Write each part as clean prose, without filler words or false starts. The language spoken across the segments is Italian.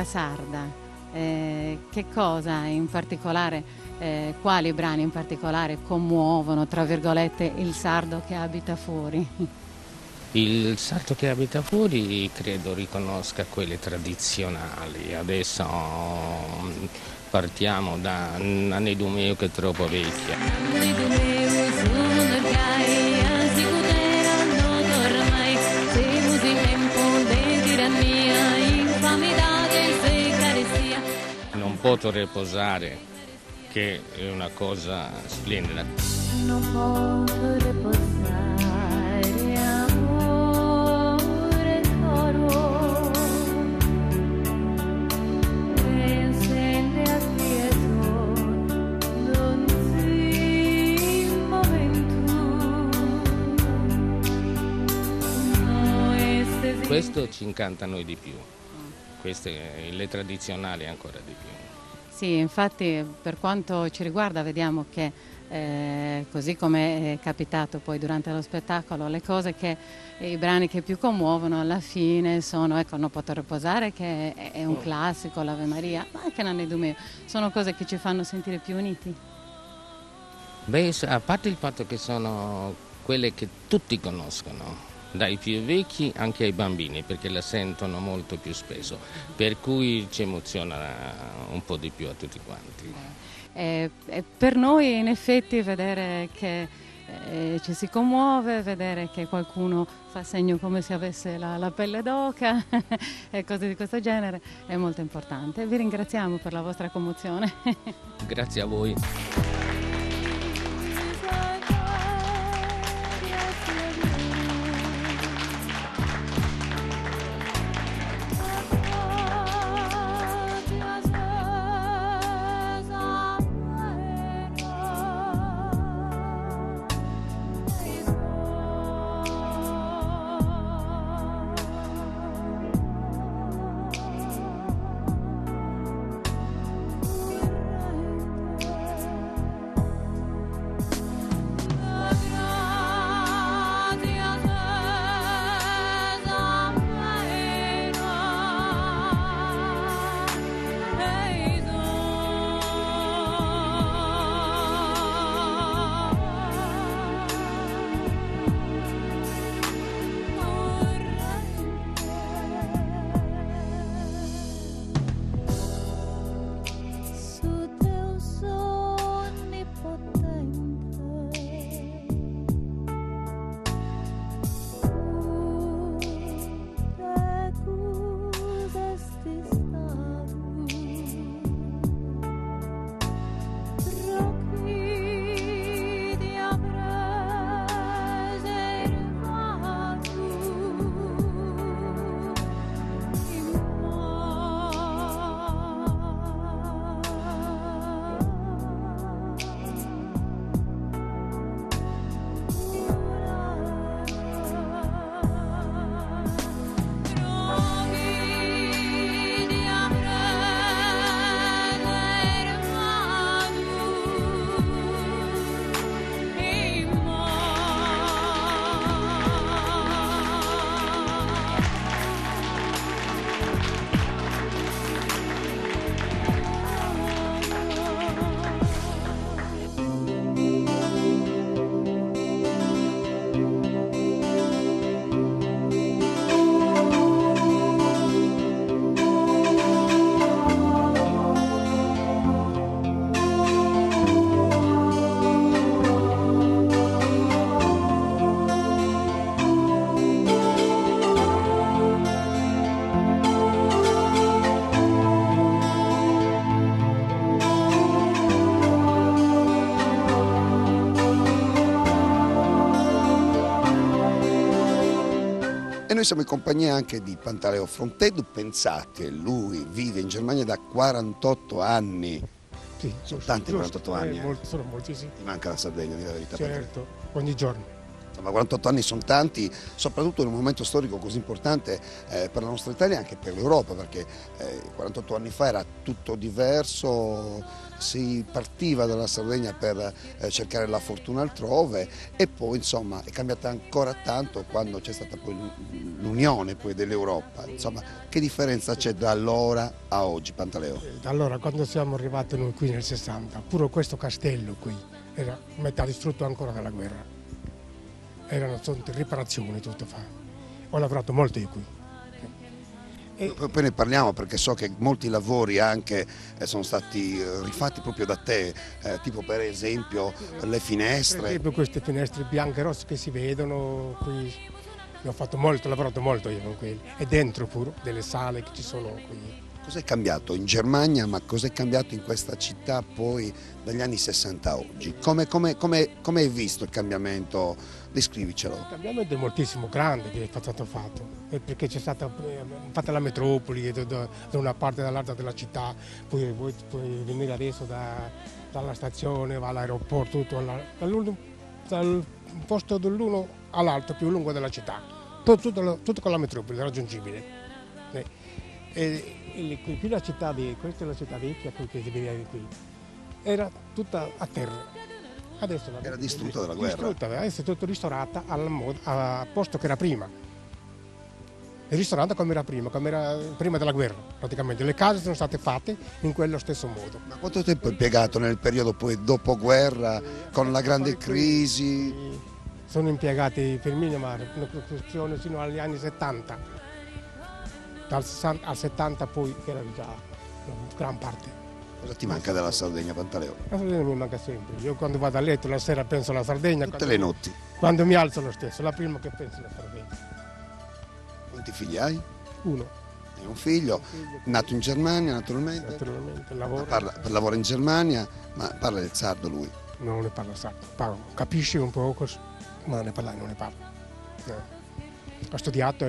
musica sarda, che cosa in particolare, quali brani in particolare commuovono, tra virgolette, il sardo che abita fuori? Il sardo che abita fuori credo riconosca quelle tradizionali. Adesso partiamo da Nanni Dumeo, che è troppo vecchia. Non posso riposare, che è una cosa splendida. Non posso riposare, amore caro, encende acceso d'ogni momento. Questo ci incanta a noi di più, le tradizionali ancora di più. Sì, infatti per quanto ci riguarda vediamo che così come è capitato poi durante lo spettacolo, le cose che i brani che più commuovono alla fine sono, ecco, Non potrò riposare, che è un classico, l'Ave Maria, ma anche Nanni Dumeo, sono cose che ci fanno sentire più uniti. Beh, a parte il fatto che sono quelle che tutti conoscono, dai più vecchi anche ai bambini, perché la sentono molto più spesso, per cui ci emoziona un po' di più a tutti quanti. Per noi in effetti vedere che ci si commuove, vedere che qualcuno fa segno come se avesse la pelle d'oca e cose di questo genere è molto importante. Vi ringraziamo per la vostra commozione. Grazie a voi. E noi siamo in compagnia anche di Pantaleo Frontedu. Pensate, lui vive in Germania da 48 anni. Sì, sono tanti 48 anni. Sono molti, sì. Ti manca la Sardegna, di la verità. Certo, ogni giorno. Insomma, 48 anni sono tanti, soprattutto in un momento storico così importante per la nostra Italia e anche per l'Europa, perché 48 anni fa era tutto diverso, si partiva dalla Sardegna per cercare la fortuna altrove e poi insomma è cambiata ancora tanto quando c'è stata poi l'unione dell'Europa. Insomma, che differenza c'è da allora a oggi, Pantaleo? Allora, quando siamo arrivati noi qui nel 60, pure questo castello qui era metà distrutto ancora dalla guerra. Erano riparazioni tutto fa. Ho lavorato molto io qui. Poi ne parliamo perché so che molti lavori anche sono stati rifatti proprio da te, tipo per esempio le finestre. Per esempio queste finestre bianche e rosse che si vedono qui, ne ho fatto molto, ho lavorato molto io con quelli. E dentro pure, delle sale che ci sono qui. Cos'è cambiato in Germania, ma cos'è cambiato in questa città poi dagli anni 60 a oggi? Come hai visto il cambiamento? Descrivicelo. Il cambiamento è moltissimo grande che è stato fatto, perché c'è stata fatta la metropoli da una parte e dall'altra della città, poi puoi venire adesso dalla stazione, va all'aeroporto, tutto dal posto dell'uno all'altro più lungo della città, tutto con la metropoli, raggiungibile. E qui la città questa è la città vecchia che si vedeva qui, era tutta a terra. Adesso era distrutta dalla guerra. Distrutta, adesso è tutto ristorato al posto che era prima. È ristorato come era prima della guerra, praticamente. Le case sono state fatte in quello stesso modo. Ma quanto tempo hai impiegato nel periodo poi dopoguerra, con la grande crisi? Sono impiegati per minima una costruzione fino agli anni 70. Al 70 poi era già una gran parte. Cosa ti manca della Sardegna, Pantaleo? La Sardegna mi manca sempre. Io quando vado a letto la sera penso alla Sardegna. Tutte le notti. Quando mi alzo lo stesso, la prima che penso è alla Sardegna. Quanti figli hai? Uno. Hai un figlio, nato in Germania naturalmente. Naturalmente, lavoro. Lavora in Germania, ma parla il sardo lui. Non ne parla sardo. Capisce un poco, ma non ne parla. Ha studiato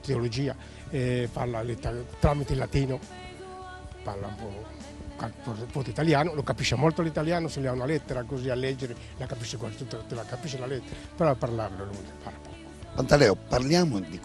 teologia e parla tramite il latino, parla un po' di italiano, lo capisce molto l'italiano, se le ha una lettera così a leggere, la capisce quasi tutta, la capisce la lettera, però a parlarlo lui parla poco. Pantaleo, parliamo di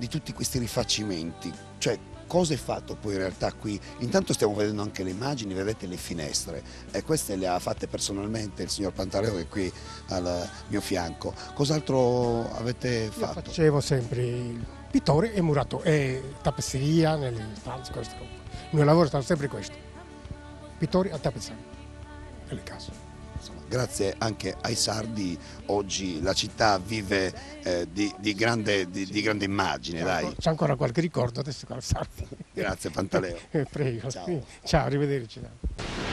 tutti questi rifacimenti, cioè cosa è fatto poi in realtà qui? Intanto stiamo vedendo anche le immagini, vedete le finestre, e queste le ha fatte personalmente il signor Pantaleo che è qui al mio fianco. Cos'altro avete fatto? Io facevo sempre il pittore e murato e tappezzeria nelle stanze, questo. Il mio lavoro è stato sempre questo, pittori a tappezzare nelle case. Insomma, grazie anche ai sardi oggi la città vive di grande immagine. C'è ancora qualche ricordo adesso con i sardi. Grazie Pantaleo. Prego. Ciao. Ciao, arrivederci.